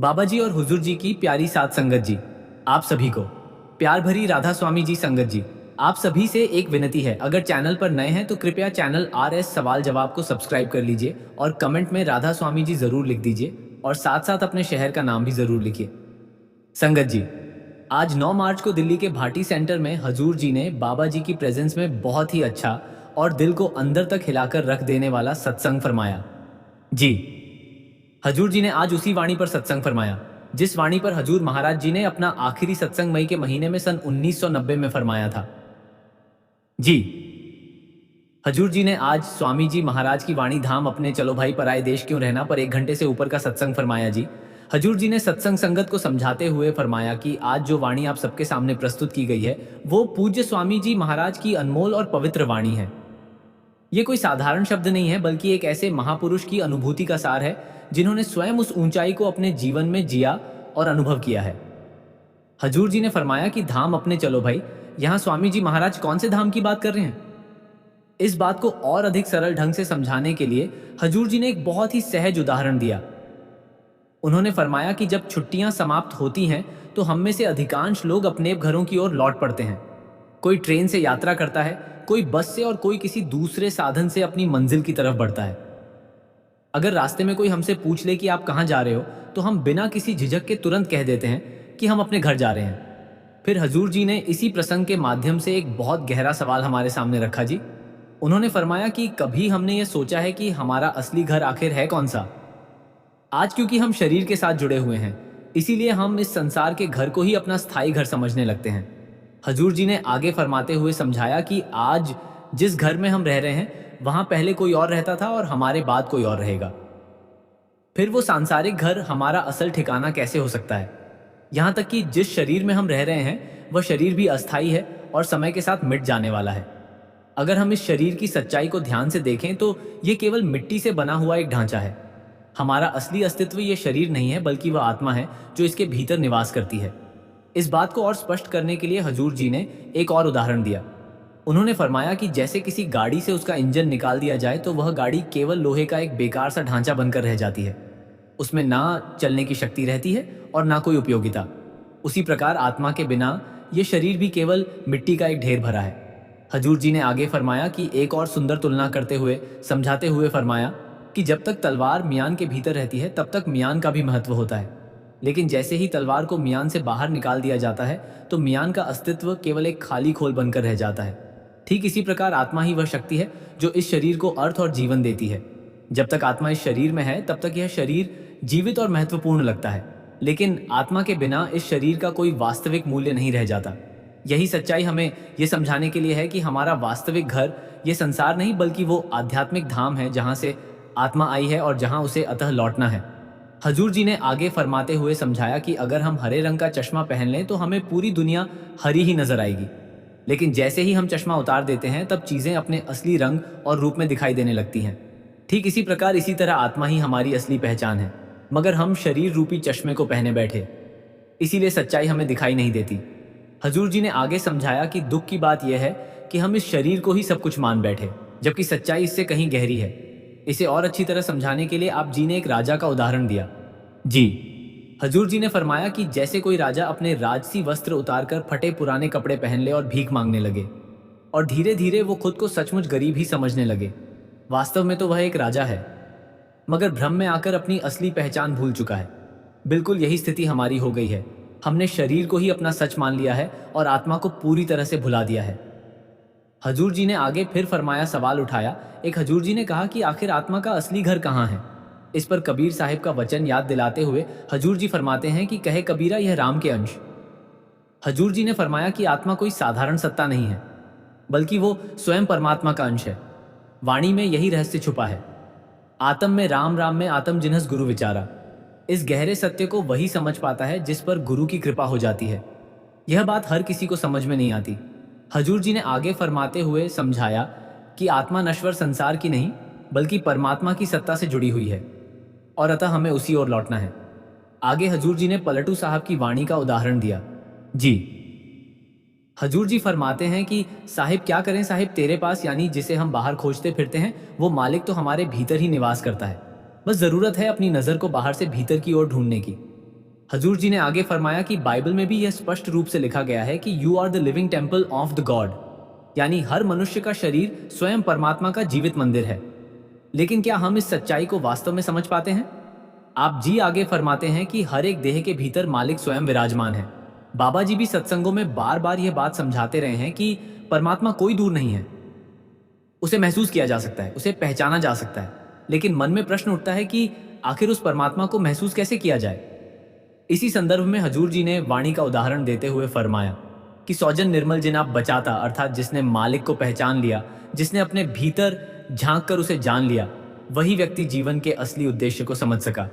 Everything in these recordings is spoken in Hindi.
बाबा जी और हुजूर जी की प्यारी साध संगत जी, आप सभी को प्यार भरी राधा स्वामी जी संगत जी, आप सभी से एक विनती है। अगर चैनल पर नए हैं तो कृपया चैनल RS सवाल जवाब को सब्सक्राइब कर लीजिए और कमेंट में राधा स्वामी जी जरूर लिख दीजिए और साथ साथ अपने शहर का नाम भी जरूर लिखिए। संगत जी, आज 9 मार्च को दिल्ली के भाटी सेंटर में हजूर जी ने बाबा जी की प्रेजेंस में बहुत ही अच्छा और दिल को अंदर तक हिलाकर रख देने वाला सत्संग फरमाया। जी, हजूर जी ने आज उसी वाणी पर सत्संग फरमाया जिस वाणी पर हजूर महाराज जी ने अपना आखिरी सत्संग मई के महीने में सन 1990 में फरमाया था। जी, हजूर जी ने आज स्वामी जी महाराज की वाणी धाम अपने चलो भाई पराए देश क्यों रहना पर 1 घंटे से ऊपर का सत्संग फरमाया। जी, हजूर जी ने सत्संग संगत को समझाते हुए फरमाया कि आज जो वाणी आप सबके सामने प्रस्तुत की गई है वो पूज्य स्वामी जी महाराज की अनमोल और पवित्र वाणी है। ये कोई साधारण शब्द नहीं है बल्कि एक ऐसे महापुरुष की अनुभूति का सार है जिन्होंने स्वयं उस ऊंचाई को अपने जीवन में जिया और अनुभव किया है। हजूर जी ने फरमाया कि धाम अपने चलो भाई, यहाँ स्वामी जी महाराज कौन से धाम की बात कर रहे हैं। इस बात को और अधिक सरल ढंग से समझाने के लिए हजूर जी ने एक बहुत ही सहज उदाहरण दिया। उन्होंने फरमाया कि जब छुट्टियां समाप्त होती हैं तो हम में से अधिकांश लोग अपने घरों की ओर लौट पड़ते हैं। कोई ट्रेन से यात्रा करता है, कोई बस से और कोई किसी दूसरे साधन से अपनी मंजिल की तरफ बढ़ता है। अगर रास्ते में कोई हमसे पूछ ले कि आप कहाँ जा रहे हो तो हम बिना किसी झिझक के तुरंत कह देते हैं कि हम अपने घर जा रहे हैं। फिर हजूर जी ने इसी प्रसंग के माध्यम से एक बहुत गहरा सवाल हमारे सामने रखा। जी, उन्होंने फरमाया कि कभी हमने ये सोचा है कि हमारा असली घर आखिर है कौन सा। आज क्योंकि हम शरीर के साथ जुड़े हुए हैं इसीलिए हम इस संसार के घर को ही अपना स्थायी घर समझने लगते हैं। हजूर जी ने आगे फरमाते हुए समझाया कि आज जिस घर में हम रह रहे हैं वहां पहले कोई और रहता था और हमारे बाद कोई और रहेगा। फिर वो सांसारिक घर हमारा असल ठिकाना कैसे हो सकता है। यहाँ तक कि जिस शरीर में हम रह रहे हैं वह शरीर भी अस्थायी है और समय के साथ मिट जाने वाला है। अगर हम इस शरीर की सच्चाई को ध्यान से देखें तो ये केवल मिट्टी से बना हुआ एक ढांचा है। हमारा असली अस्तित्व ये शरीर नहीं है बल्कि वह आत्मा है जो इसके भीतर निवास करती है। इस बात को और स्पष्ट करने के लिए हजूर जी ने एक और उदाहरण दिया। उन्होंने फरमाया कि जैसे किसी गाड़ी से उसका इंजन निकाल दिया जाए तो वह गाड़ी केवल लोहे का एक बेकार सा ढांचा बनकर रह जाती है। उसमें ना चलने की शक्ति रहती है और ना कोई उपयोगिता। उसी प्रकार आत्मा के बिना ये शरीर भी केवल मिट्टी का एक ढेर भरा है। हजूर जी ने आगे फरमाया कि एक और सुंदर तुलना करते हुए समझाते हुए फरमाया कि जब तक तलवार मियान के भीतर रहती है तब तक मियान का भी महत्व होता है, लेकिन जैसे ही तलवार को मियान से बाहर निकाल दिया जाता है तो मियान का अस्तित्व केवल एक खाली खोल बनकर रह जाता है। ठीक इसी प्रकार आत्मा ही वह शक्ति है जो इस शरीर को अर्थ और जीवन देती है। जब तक आत्मा इस शरीर में है तब तक यह शरीर जीवित और महत्वपूर्ण लगता है, लेकिन आत्मा के बिना इस शरीर का कोई वास्तविक मूल्य नहीं रह जाता। यही सच्चाई हमें यह समझाने के लिए है कि हमारा वास्तविक घर ये संसार नहीं बल्कि वो आध्यात्मिक धाम है जहां से आत्मा आई है और जहां उसे अतः लौटना है। हजूर जी ने आगे फरमाते हुए समझाया कि अगर हम हरे रंग का चश्मा पहन लें तो हमें पूरी दुनिया हरी ही नजर आएगी, लेकिन जैसे ही हम चश्मा उतार देते हैं तब चीजें अपने असली रंग और रूप में दिखाई देने लगती हैं। ठीक इसी प्रकार इसी तरह आत्मा ही हमारी असली पहचान है, मगर हम शरीर रूपी चश्मे को पहने बैठे, इसीलिए सच्चाई हमें दिखाई नहीं देती। हजूर जी ने आगे समझाया कि दुख की बात यह है कि हम इस शरीर को ही सब कुछ मान बैठे, जबकि सच्चाई इससे कहीं गहरी है। इसे और अच्छी तरह समझाने के लिए आप जी ने एक राजा का उदाहरण दिया। जी, हजूर जी ने फरमाया कि जैसे कोई राजा अपने राजसी वस्त्र उतारकर फटे पुराने कपड़े पहन ले और भीख मांगने लगे और धीरे धीरे वो खुद को सचमुच गरीब ही समझने लगे। वास्तव में तो वह एक राजा है, मगर भ्रम में आकर अपनी असली पहचान भूल चुका है। बिल्कुल यही स्थिति हमारी हो गई है। हमने शरीर को ही अपना सच मान लिया है और आत्मा को पूरी तरह से भुला दिया है। हजूर जी ने आगे फिर फरमाया, सवाल उठाया। एक हजूर जी ने कहा कि आखिर आत्मा का असली घर कहाँ है। इस पर कबीर साहिब का वचन याद दिलाते हुए हजूर जी फरमाते हैं कि कहे कबीरा यह राम के अंश। हजूर जी ने फरमाया कि आत्मा कोई साधारण सत्ता नहीं है बल्कि वो स्वयं परमात्मा का अंश है। वाणी में यही रहस्य छुपा है। आत्म में राम, राम में आत्म जिन्हस गुरु विचारा। इस गहरे सत्य को वही समझ पाता है जिस पर गुरु की कृपा हो जाती है। यह बात हर किसी को समझ में नहीं आती। हजूर जी ने आगे फरमाते हुए समझाया कि आत्मा नश्वर संसार की नहीं बल्कि परमात्मा की सत्ता से जुड़ी हुई है और अतः हमें उसी ओर लौटना है। आगे हजूर जी ने पलटू साहब की वाणी का उदाहरण दिया। जी, हजूर जी फरमाते हैं कि साहिब क्या करें साहिब, तेरे पास यानी जिसे हम बाहर खोजते फिरते हैं वो मालिक तो हमारे भीतर ही निवास करता है। बस जरूरत है अपनी नजर को बाहर से भीतर की ओर ढूंढने की। हजूर जी ने आगे फरमाया कि बाइबल में भी यह स्पष्ट रूप से लिखा गया है कि you are the living temple of the god, यानी हर मनुष्य का शरीर स्वयं परमात्मा का जीवित मंदिर है। लेकिन क्या हम इस सच्चाई को वास्तव में समझ पाते हैं? आप जी आगे फरमाते हैं कि हर एक देह के भीतर मालिक स्वयं विराजमान है। बाबा जी भी सत्संगों में बार बार यह बात समझाते रहे हैं कि परमात्मा कोई दूर नहीं है, उसे महसूस किया जा सकता है, उसे पहचाना जा सकता है। लेकिन मन में प्रश्न उठता है कि आखिर उस परमात्मा को महसूस कैसे किया जाए। इसी संदर्भ में हजूर जी ने वाणी का उदाहरण देते हुए फरमाया कि सौजन निर्मल जिनाब बचाता, अर्थात जिसने मालिक को पहचान लिया, जिसने अपने भीतर झांक कर उसे जान लिया, वही व्यक्ति जीवन के असली उद्देश्य को समझ सका।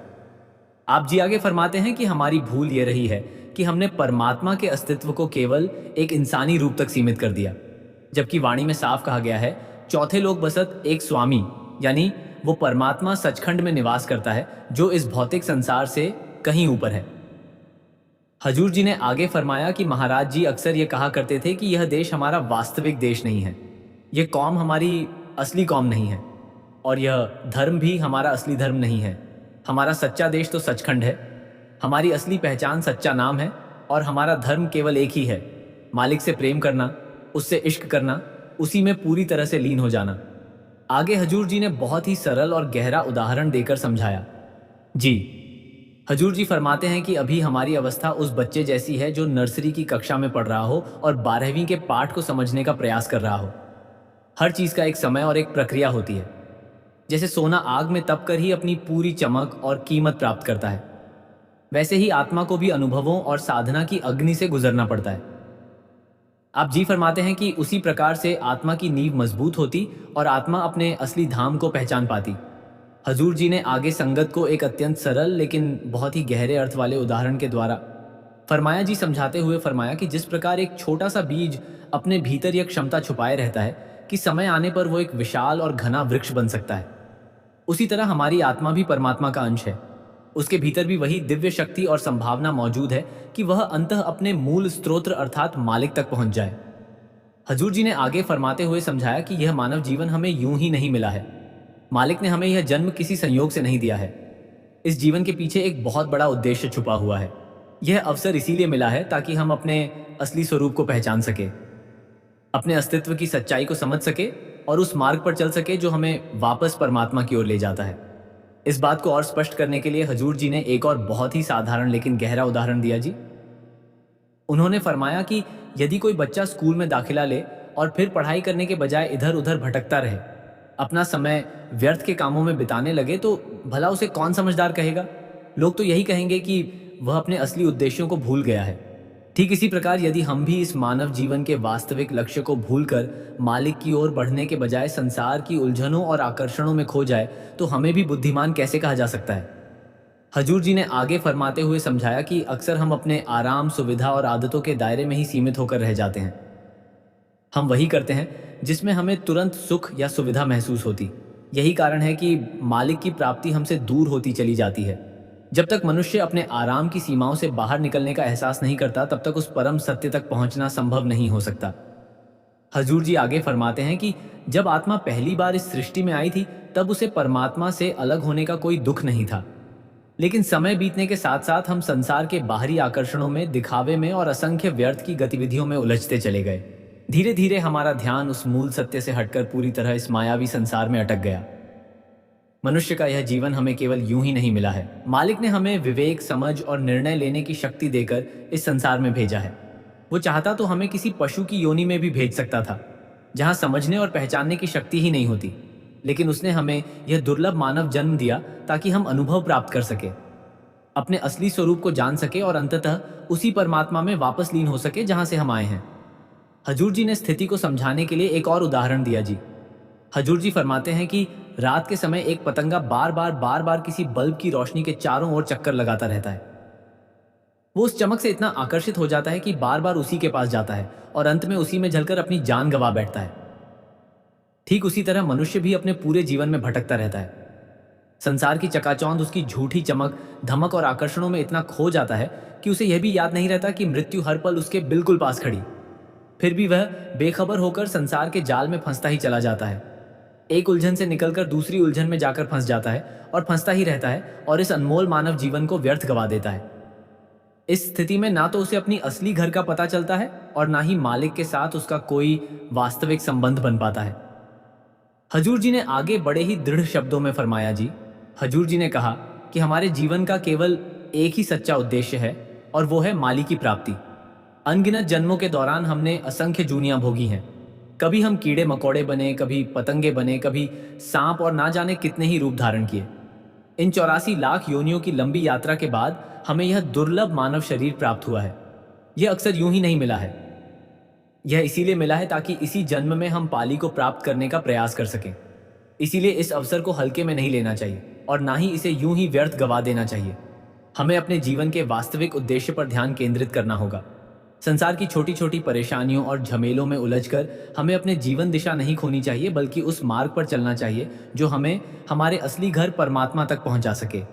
आप जी आगे फरमाते हैं कि हमारी भूल यह रही है कि हमने परमात्मा के अस्तित्व को केवल एक इंसानी रूप तक सीमित कर दिया, जबकि वाणी में साफ कहा गया है चौथे लोक बसत एक स्वामी, यानी वो परमात्मा सचखंड में निवास करता है जो इस भौतिक संसार से कहीं ऊपर है। हजूर जी ने आगे फरमाया कि महाराज जी अक्सर ये कहा करते थे कि यह देश हमारा वास्तविक देश नहीं है, यह कौम हमारी असली कौम नहीं है, और यह धर्म भी हमारा असली धर्म नहीं है। हमारा सच्चा देश तो सचखंड है, हमारी असली पहचान सच्चा नाम है, और हमारा धर्म केवल एक ही है, मालिक से प्रेम करना, उससे इश्क करना, उसी में पूरी तरह से लीन हो जाना। आगे हजूर जी ने बहुत ही सरल और गहरा उदाहरण देकर समझाया। जी, हजूर जी फरमाते हैं कि अभी हमारी अवस्था उस बच्चे जैसी है जो नर्सरी की कक्षा में पढ़ रहा हो और 12वीं के पाठ को समझने का प्रयास कर रहा हो। हर चीज का एक समय और एक प्रक्रिया होती है। जैसे सोना आग में तप कर ही अपनी पूरी चमक और कीमत प्राप्त करता है, वैसे ही आत्मा को भी अनुभवों और साधना की अग्नि से गुजरना पड़ता है। आप जी फरमाते हैं कि उसी प्रकार से आत्मा की नींव मजबूत होती और आत्मा अपने असली धाम को पहचान पाती। हजूर जी ने आगे संगत को एक अत्यंत सरल लेकिन बहुत ही गहरे अर्थ वाले उदाहरण के द्वारा फरमाया जी समझाते हुए फरमाया कि जिस प्रकार एक छोटा सा बीज अपने भीतर यह क्षमता छुपाए रहता है कि समय आने पर वो एक विशाल और घना वृक्ष बन सकता है, उसी तरह हमारी आत्मा भी परमात्मा का अंश है। उसके भीतर भी वही दिव्य शक्ति और संभावना मौजूद है कि वह अंततः अपने मूल स्त्रोत्र अर्थात मालिक तक पहुंच जाए। हजूर जी ने आगे फरमाते हुए समझाया कि यह मानव जीवन हमें यूं ही नहीं मिला है। मालिक ने हमें यह जन्म किसी संयोग से नहीं दिया है। इस जीवन के पीछे एक बहुत बड़ा उद्देश्य छुपा हुआ है। यह अवसर इसीलिए मिला है ताकि हम अपने असली स्वरूप को पहचान सके, अपने अस्तित्व की सच्चाई को समझ सके और उस मार्ग पर चल सके जो हमें वापस परमात्मा की ओर ले जाता है। इस बात को और स्पष्ट करने के लिए हजूर जी ने एक और बहुत ही साधारण लेकिन गहरा उदाहरण दिया जी। उन्होंने फरमाया कि यदि कोई बच्चा स्कूल में दाखिला ले और फिर पढ़ाई करने के बजाय इधर उधर भटकता रहे, अपना समय व्यर्थ के कामों में बिताने लगे, तो भला उसे कौन समझदार कहेगा? लोग तो यही कहेंगे कि वह अपने असली उद्देश्यों को भूल गया है। ठीक इसी प्रकार यदि हम भी इस मानव जीवन के वास्तविक लक्ष्य को भूलकर मालिक की ओर बढ़ने के बजाय संसार की उलझनों और आकर्षणों में खो जाए, तो हमें भी बुद्धिमान कैसे कहा जा सकता है? हजूर जी ने आगे फरमाते हुए समझाया कि अक्सर हम अपने आराम, सुविधा और आदतों के दायरे में ही सीमित होकर रह जाते हैं। हम वही करते हैं जिसमें हमें तुरंत सुख या सुविधा महसूस होती। यही कारण है कि मालिक की प्राप्ति हमसे दूर होती चली जाती है। जब तक मनुष्य अपने आराम की सीमाओं से बाहर निकलने का एहसास नहीं करता, तब तक उस परम सत्य तक पहुंचना संभव नहीं हो सकता। हजूर जी आगे फरमाते हैं कि जब आत्मा पहली बार इस सृष्टि में आई थी, तब उसे परमात्मा से अलग होने का कोई दुख नहीं था। लेकिन समय बीतने के साथ साथ हम संसार के बाहरी आकर्षणों में, दिखावे में और असंख्य व्यर्थ की गतिविधियों में उलझते चले गए। धीरे धीरे हमारा ध्यान उस मूल सत्य से हटकर पूरी तरह इस मायावी संसार में अटक गया। मनुष्य का यह जीवन हमें केवल यूं ही नहीं मिला है। मालिक ने हमें विवेक, समझ और निर्णय लेने की शक्ति देकर इस संसार में भेजा है। वो चाहता तो हमें किसी पशु की योनि में भी भेज सकता था, जहां समझने और पहचानने की शक्ति ही नहीं होती। लेकिन उसने हमें यह दुर्लभ मानव जन्म दिया ताकि हम अनुभव प्राप्त कर सके, अपने असली स्वरूप को जान सके और अंततः उसी परमात्मा में वापस लीन हो सके जहां से हम आए हैं। हजूर जी ने स्थिति को समझाने के लिए एक और उदाहरण दिया जी। हजूर जी फरमाते हैं कि रात के समय एक पतंगा बार बार किसी बल्ब की रोशनी के चारों ओर चक्कर लगाता रहता है। वो उस चमक से इतना आकर्षित हो जाता है कि बार बार उसी के पास जाता है और अंत में उसी में जलकर अपनी जान गंवा बैठता है। ठीक उसी तरह मनुष्य भी अपने पूरे जीवन में भटकता रहता है। संसार की चकाचौंध उसकी झूठी चमक, धमक और आकर्षणों में इतना खो जाता है कि उसे यह भी याद नहीं रहता कि मृत्यु हर पल उसके बिल्कुल पास खड़ी। फिर भी वह बेखबर होकर संसार के जाल में फंसता ही चला जाता है। एक उलझन से निकलकर दूसरी उलझन में जाकर फंस जाता है और फंसता ही रहता है और इस अनमोल मानव जीवन को व्यर्थ गवा देता है। इस स्थिति में ना तो उसे अपनी असली घर का पता चलता है और ना ही मालिक के साथ उसका कोई वास्तविक संबंध बन पाता है। हजूर जी ने आगे बड़े ही दृढ़ शब्दों में फरमाया जी। हजूर जी ने कहा कि हमारे जीवन का केवल एक ही सच्चा उद्देश्य है और वो है माली की प्राप्ति। अनगिनत जन्मों के दौरान हमने असंख्य जूनियां भोगी हैं। कभी हम कीड़े मकोड़े बने, कभी पतंगे बने, कभी सांप और ना जाने कितने ही रूप धारण किए। इन 84 लाख योनियों की लंबी यात्रा के बाद हमें यह दुर्लभ मानव शरीर प्राप्त हुआ है। यह अक्सर यूं ही नहीं मिला है। यह इसीलिए मिला है ताकि इसी जन्म में हम पाली को प्राप्त करने का प्रयास कर सकें। इसीलिए इस अवसर को हल्के में नहीं लेना चाहिए और ना ही इसे यूं ही व्यर्थ गवा देना चाहिए। हमें अपने जीवन के वास्तविक उद्देश्य पर ध्यान केंद्रित करना होगा। संसार की छोटी छोटी परेशानियों और झमेलों में उलझकर हमें अपने जीवन दिशा नहीं खोनी चाहिए, बल्कि उस मार्ग पर चलना चाहिए जो हमें हमारे असली घर परमात्मा तक पहुंचा सके।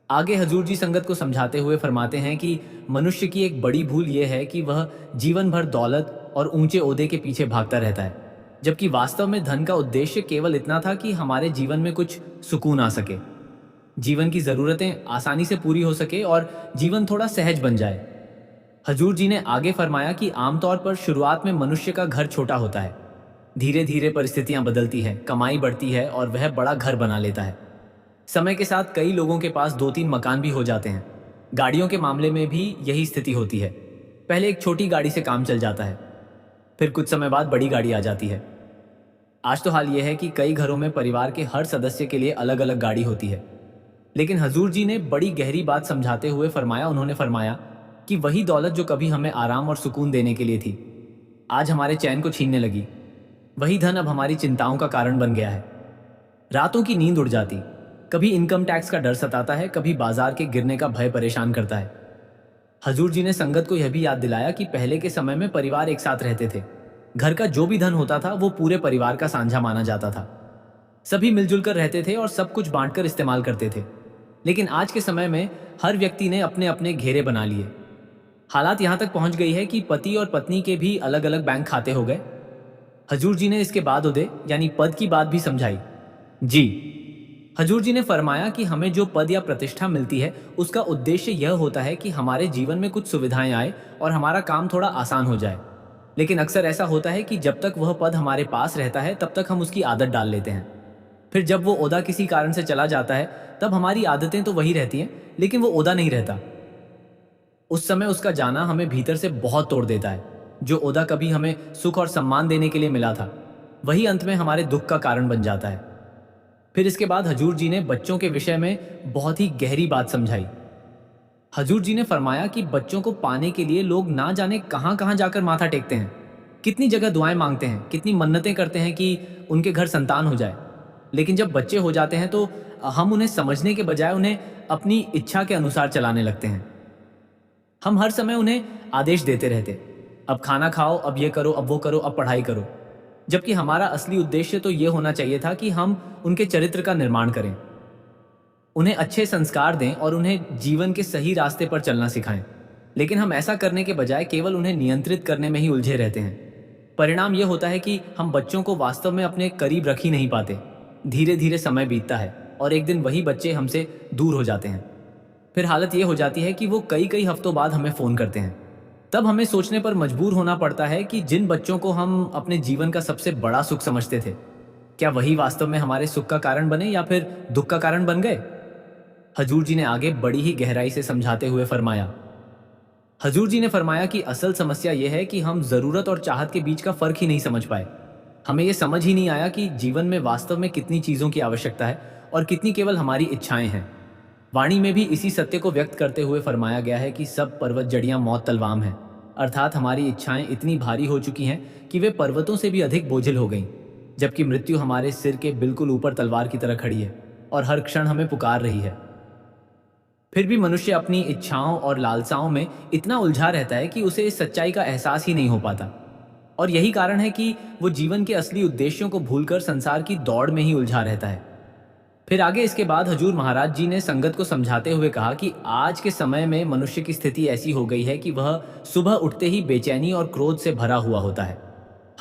आगे हजूर जी संगत को समझाते हुए फरमाते हैं कि मनुष्य की एक बड़ी भूल यह है कि वह जीवन भर दौलत और ऊंचे ओहदे के पीछे भागता रहता है, जबकि वास्तव में धन का उद्देश्य केवल इतना था कि हमारे जीवन में कुछ सुकून आ सके, जीवन की जरूरतें आसानी से पूरी हो सके और जीवन थोड़ा सहज बन जाए। हजूर जी ने आगे फरमाया कि आमतौर पर शुरुआत में मनुष्य का घर छोटा होता है। धीरे धीरे परिस्थितियां बदलती हैं, कमाई बढ़ती है और वह बड़ा घर बना लेता है। समय के साथ कई लोगों के पास 2-3 मकान भी हो जाते हैं। गाड़ियों के मामले में भी यही स्थिति होती है। पहले एक छोटी गाड़ी से काम चल जाता है, फिर कुछ समय बाद बड़ी गाड़ी आ जाती है। आज तो हाल यह है कि कई घरों में परिवार के हर सदस्य के लिए अलग अलग गाड़ी होती है। लेकिन हजूर जी ने बड़ी गहरी बात समझाते हुए उन्होंने फरमाया कि वही दौलत जो कभी हमें आराम और सुकून देने के लिए थी, आज हमारे चैन को छीनने लगी। वही धन अब हमारी चिंताओं का कारण बन गया है। रातों की नींद उड़ जाती, कभी इनकम टैक्स का डर सताता है, कभी बाजार के गिरने का भय परेशान करता है। हजूर जी ने संगत को यह भी याद दिलाया कि पहले के समय में परिवार एक साथ रहते थे। घर का जो भी धन होता था वो पूरे परिवार का साझा माना जाता था। सभी मिलजुल कर रहते थे और सब कुछ बांटकर इस्तेमाल करते थे। लेकिन आज के समय में हर व्यक्ति ने अपने अपने घेरे बना लिए। हालात यहां तक पहुंच गई है कि पति और पत्नी के भी अलग अलग बैंक खाते हो गए। हजूर जी ने इसके बाद उदय यानी पद की बात भी समझाई। जी, हजूर जी ने फरमाया कि हमें जो पद या प्रतिष्ठा मिलती है उसका उद्देश्य यह होता है कि हमारे जीवन में कुछ सुविधाएं आए और हमारा काम थोड़ा आसान हो जाए। लेकिन अक्सर ऐसा होता है कि जब तक वह पद हमारे पास रहता है तब तक हम उसकी आदत डाल लेते हैं। फिर जब वो ओहदा किसी कारण से चला जाता है तब हमारी आदतें तो वही रहती हैं, लेकिन वो ओहदा नहीं रहता। उस समय उसका जाना हमें भीतर से बहुत तोड़ देता है। जो ओहदा कभी हमें सुख और सम्मान देने के लिए मिला था, वही अंत में हमारे दुख का कारण बन जाता है। फिर इसके बाद हजूर जी ने बच्चों के विषय में बहुत ही गहरी बात समझाई। हजूर जी ने फरमाया कि बच्चों को पाने के लिए लोग ना जाने कहां कहां जाकर माथा टेकते हैं, कितनी जगह दुआएं मांगते हैं, कितनी मन्नतें करते हैं कि उनके घर संतान हो जाए। लेकिन जब बच्चे हो जाते हैं तो हम उन्हें समझने के बजाय उन्हें अपनी इच्छा के अनुसार चलाने लगते हैं। हम हर समय उन्हें आदेश देते रहते, अब खाना खाओ, अब ये करो, अब वो करो, अब पढ़ाई करो। जबकि हमारा असली उद्देश्य तो ये होना चाहिए था कि हम उनके चरित्र का निर्माण करें, उन्हें अच्छे संस्कार दें और उन्हें जीवन के सही रास्ते पर चलना सिखाएं। लेकिन हम ऐसा करने के बजाय केवल उन्हें नियंत्रित करने में ही उलझे रहते हैं। परिणाम यह होता है कि हम बच्चों को वास्तव में अपने करीब रख ही नहीं पाते। धीरे धीरे समय बीतता है और एक दिन वही बच्चे हमसे दूर हो जाते हैं। फिर हालत यह हो जाती है कि वो कई कई हफ्तों बाद हमें फ़ोन करते हैं। तब हमें सोचने पर मजबूर होना पड़ता है कि जिन बच्चों को हम अपने जीवन का सबसे बड़ा सुख समझते थे, क्या वही वास्तव में हमारे सुख का कारण बने या फिर दुख का कारण बन गए। हजूर जी ने आगे बड़ी ही गहराई से समझाते हुए फरमाया। हजूर जी ने फरमाया कि असल समस्या यह है कि हम ज़रूरत और चाहत के बीच का फ़र्क ही नहीं समझ पाए। हमें यह समझ ही नहीं आया कि जीवन में वास्तव में कितनी चीज़ों की आवश्यकता है और कितनी केवल हमारी इच्छाएं हैं। वाणी में भी इसी सत्य को व्यक्त करते हुए फरमाया गया है कि सब पर्वत जड़ियां मौत तलवाम हैं, अर्थात हमारी इच्छाएं इतनी भारी हो चुकी हैं कि वे पर्वतों से भी अधिक बोझिल हो गईं, जबकि मृत्यु हमारे सिर के बिल्कुल ऊपर तलवार की तरह खड़ी है और हर क्षण हमें पुकार रही है। फिर भी मनुष्य अपनी इच्छाओं और लालसाओं में इतना उलझा रहता है कि उसे इस सच्चाई का एहसास ही नहीं हो पाता। और यही कारण है कि वो जीवन के असली उद्देश्यों को भूलकर संसार की दौड़ में ही उलझा रहता है। फिर आगे इसके बाद हजूर महाराज जी ने संगत को समझाते हुए कहा कि आज के समय में मनुष्य की स्थिति ऐसी हो गई है कि वह सुबह उठते ही बेचैनी और क्रोध से भरा हुआ होता है।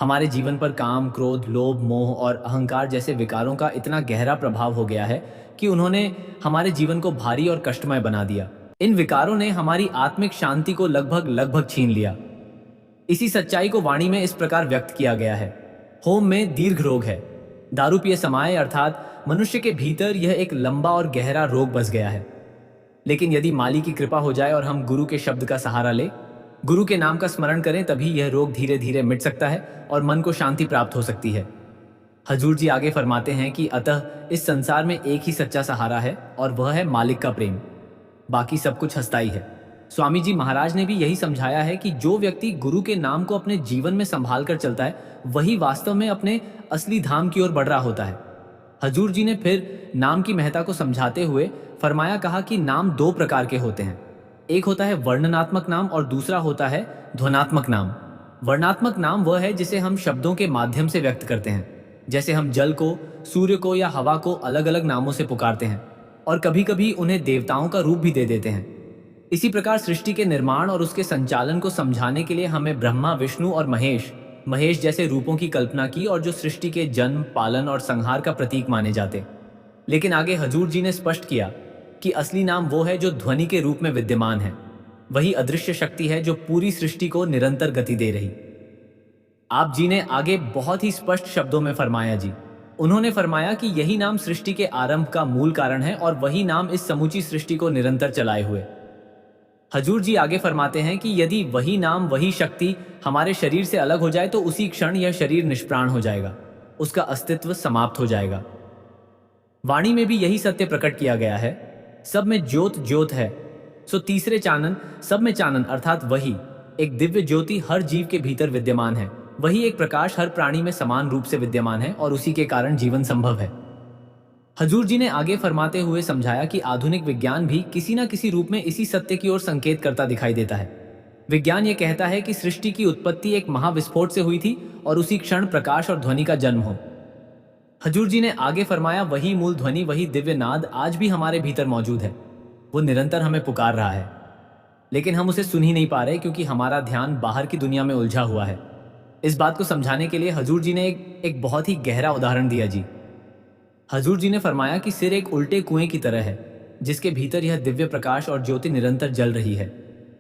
हमारे जीवन पर काम, क्रोध, लोभ, मोह और अहंकार जैसे विकारों का इतना गहरा प्रभाव हो गया है कि उन्होंने हमारे जीवन को भारी और कष्टमय बना दिया। इन विकारों ने हमारी आत्मिक शांति को लगभग लगभग छीन लिया। इसी सच्चाई को वाणी में इस प्रकार व्यक्त किया गया है। होम में दीर्घ रोग है, दारू पिए समाये, अर्थात मनुष्य के भीतर यह एक लंबा और गहरा रोग बस गया है। लेकिन यदि माली की कृपा हो जाए और हम गुरु के शब्द का सहारा ले, गुरु के नाम का स्मरण करें, तभी यह रोग धीरे धीरे मिट सकता है और मन को शांति प्राप्त हो सकती है। हजूर जी आगे फरमाते हैं कि अतः इस संसार में एक ही सच्चा सहारा है और वह है मालिक का प्रेम। बाकी सब कुछ अस्थायी है। स्वामी जी महाराज ने भी यही समझाया है कि जो व्यक्ति गुरु के नाम को अपने जीवन में संभाल कर चलता है, वही वास्तव में अपने असली धाम की ओर बढ़ रहा होता है। हजूर जी ने फिर नाम की महत्ता को समझाते हुए फरमाया कहा कि नाम दो प्रकार के होते हैं। एक होता है वर्णनात्मक नाम और दूसरा होता है ध्वनात्मक नाम। वर्णात्मक नाम वह है जिसे हम शब्दों के माध्यम से व्यक्त करते हैं, जैसे हम जल को, सूर्य को या हवा को अलग अलग नामों से पुकारते हैं और कभी कभी उन्हें देवताओं का रूप भी दे देते हैं। इसी प्रकार सृष्टि के निर्माण और उसके संचालन को समझाने के लिए हमें ब्रह्मा, विष्णु और महेश जैसे रूपों की कल्पना की और जो सृष्टि के जन्म, पालन और संहार का प्रतीक माने जाते। लेकिन आगे हजूर जी ने स्पष्ट किया कि असली नाम वो है जो ध्वनि के रूप में विद्यमान है। वही अदृश्य शक्ति है जो पूरी सृष्टि को निरंतर गति दे रही। आप जी ने आगे बहुत ही स्पष्ट शब्दों में फरमाया जी। उन्होंने फरमाया कि यही नाम सृष्टि के आरंभ का मूल कारण है और वही नाम इस समूची सृष्टि को निरंतर चलाए हुए। हजूर जी आगे फरमाते हैं कि यदि वही नाम, वही शक्ति हमारे शरीर से अलग हो जाए तो उसी क्षण यह शरीर निष्प्राण हो जाएगा, उसका अस्तित्व समाप्त हो जाएगा। वाणी में भी यही सत्य प्रकट किया गया है। सब में ज्योत ज्योत है, सो तीसरे चानन सब में चानन, अर्थात वही एक दिव्य ज्योति हर जीव के भीतर विद्यमान है। वही एक प्रकाश हर प्राणी में समान रूप से विद्यमान है और उसी के कारण जीवन संभव है। हजूर जी ने आगे फरमाते हुए समझाया कि आधुनिक विज्ञान भी किसी न किसी रूप में इसी सत्य की ओर संकेत करता दिखाई देता है। विज्ञान ये कहता है कि सृष्टि की उत्पत्ति एक महाविस्फोट से हुई थी और उसी क्षण प्रकाश और ध्वनि का जन्म हो। हजूर जी ने आगे फरमाया वही मूल ध्वनि, वही दिव्य नाद आज भी हमारे भीतर मौजूद है। वो निरंतर हमें पुकार रहा है, लेकिन हम उसे सुन ही नहीं पा रहे क्योंकि हमारा ध्यान बाहर की दुनिया में उलझा हुआ है। इस बात को समझाने के लिए हजूर जी ने एक बहुत ही गहरा उदाहरण दिया जी। हजूर जी ने फरमाया कि सिर एक उल्टे कुएं की तरह है जिसके भीतर यह दिव्य प्रकाश और ज्योति निरंतर जल रही है।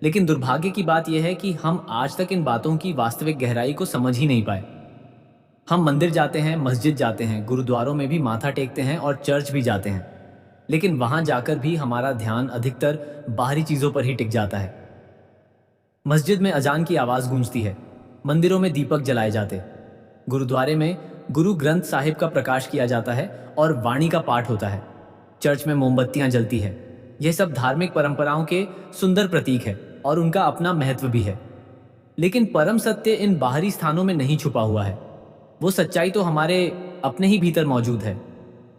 लेकिन दुर्भाग्य की बात यह है कि हम आज तक इन बातों की वास्तविक गहराई को समझ ही नहीं पाए। हम मंदिर जाते हैं, मस्जिद जाते हैं, गुरुद्वारों में भी माथा टेकते हैं और चर्च भी जाते हैं, लेकिन वहां जाकर भी हमारा ध्यान अधिकतर बाहरी चीजों पर ही टिक जाता है। मस्जिद में अजान की आवाज गूंजती है, मंदिरों में दीपक जलाए जाते, गुरुद्वारे में गुरु ग्रंथ साहिब का प्रकाश किया जाता है और वाणी का पाठ होता है, चर्च में मोमबत्तियां जलती है। यह सब धार्मिक परंपराओं के सुंदर प्रतीक है और उनका अपना महत्व भी है। लेकिन परम सत्य इन बाहरी स्थानों में नहीं छुपा हुआ है। वो सच्चाई तो हमारे अपने ही भीतर मौजूद है।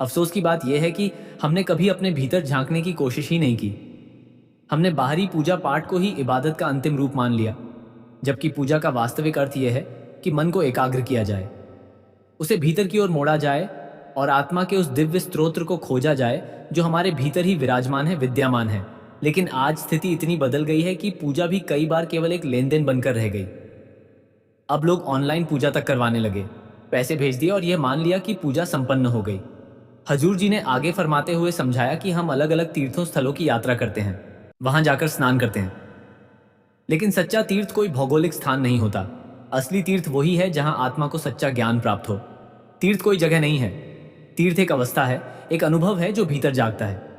अफसोस की बात यह है कि हमने कभी अपने भीतर झांकने की कोशिश ही नहीं की। हमने बाहरी पूजा पाठ को ही इबादत का अंतिम रूप मान लिया, जबकि पूजा का वास्तविक अर्थ यह है कि मन को एकाग्र किया जाए, उसे भीतर की ओर मोड़ा जाए और आत्मा के उस दिव्य स्त्रोत्र को खोजा जाए जो हमारे भीतर ही विराजमान है, विद्यमान है। लेकिन आज स्थिति इतनी बदल गई है कि पूजा भी कई बार केवल एक लेन देन बनकर रह गई। अब लोग ऑनलाइन पूजा तक करवाने लगे, पैसे भेज दिए और यह मान लिया कि पूजा संपन्न हो गई। हजूर जी ने आगे फरमाते हुए समझाया कि हम अलग अलग तीर्थों स्थलों की यात्रा करते हैं, वहां जाकर स्नान करते हैं, लेकिन सच्चा तीर्थ कोई भौगोलिक स्थान नहीं होता। असली तीर्थ वही है जहां आत्मा को सच्चा ज्ञान प्राप्त हो। तीर्थ कोई जगह नहीं है, तीर्थ एक अवस्था है, एक अनुभव है जो भीतर जागता है।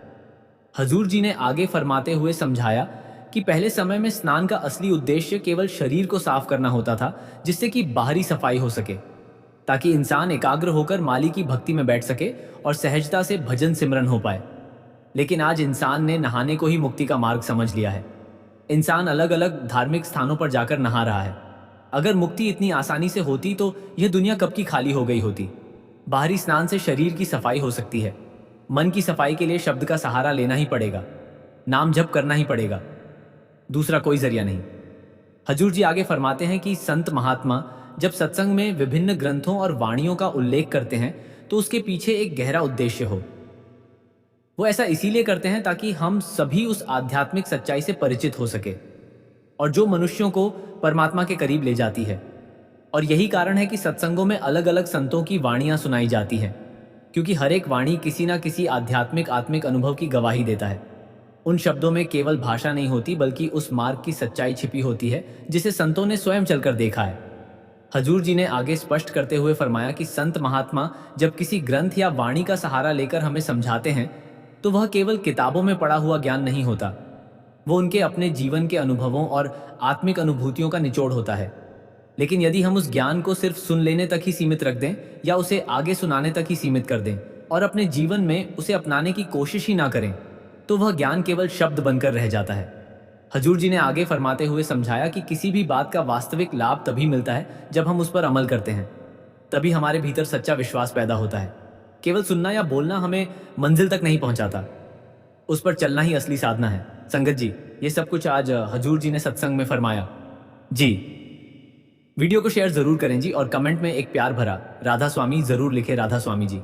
हजूर जी ने आगे फरमाते हुए समझाया कि पहले समय में स्नान का असली उद्देश्य केवल शरीर को साफ करना होता था, जिससे कि बाहरी सफाई हो सके, ताकि इंसान एकाग्र होकर माली की भक्ति में बैठ सके और सहजता से भजन सिमरन हो पाए। लेकिन आज इंसान ने नहाने को ही मुक्ति का मार्ग समझ लिया है। इंसान अलग अलग धार्मिक स्थानों पर जाकर नहा रहा है। अगर मुक्ति इतनी आसानी से होती तो यह दुनिया कब की खाली हो गई होती। बाहरी स्नान से शरीर की सफाई हो सकती है, मन की सफाई के लिए शब्द का सहारा लेना ही पड़ेगा, नाम जप करना ही पड़ेगा, दूसरा कोई जरिया नहीं। हजूर जी आगे फरमाते हैं कि संत महात्मा जब सत्संग में विभिन्न ग्रंथों और वाणियों का उल्लेख करते हैं तो उसके पीछे एक गहरा उद्देश्य हो। वो ऐसा इसीलिए करते हैं ताकि हम सभी उस आध्यात्मिक सच्चाई से परिचित हो सके और जो मनुष्यों को परमात्मा के करीब ले जाती है। और यही कारण है कि सत्संगों में अलग अलग संतों की वाणियां सुनाई जाती हैं, क्योंकि हर एक वाणी किसी ना किसी आध्यात्मिक आत्मिक अनुभव की गवाही देता है। उन शब्दों में केवल भाषा नहीं होती बल्कि उस मार्ग की सच्चाई छिपी होती है जिसे संतों ने स्वयं चलकर देखा है। हजूर जी ने आगे स्पष्ट करते हुए फरमाया कि संत महात्मा जब किसी ग्रंथ या वाणी का सहारा लेकर हमें समझाते हैं तो वह केवल किताबों में पढ़ा हुआ ज्ञान नहीं होता, वो उनके अपने जीवन के अनुभवों और आत्मिक अनुभूतियों का निचोड़ होता है। लेकिन यदि हम उस ज्ञान को सिर्फ सुन लेने तक ही सीमित रख दें या उसे आगे सुनाने तक ही सीमित कर दें और अपने जीवन में उसे अपनाने की कोशिश ही ना करें, तो वह ज्ञान केवल शब्द बनकर रह जाता है। हजूर जी ने आगे फरमाते हुए समझाया कि किसी भी बात का वास्तविक लाभ तभी मिलता है जब हम उस पर अमल करते हैं। तभी हमारे भीतर सच्चा विश्वास पैदा होता है। केवल सुनना या बोलना हमें मंजिल तक नहीं पहुंचाता, उस पर चलना ही असली साधना है। संगत जी, ये सब कुछ आज हजूर जी ने सत्संग में फरमाया जी। वीडियो को शेयर जरूर करें जी और कमेंट में एक प्यार भरा राधा स्वामी जरूर लिखे। राधा स्वामी जी।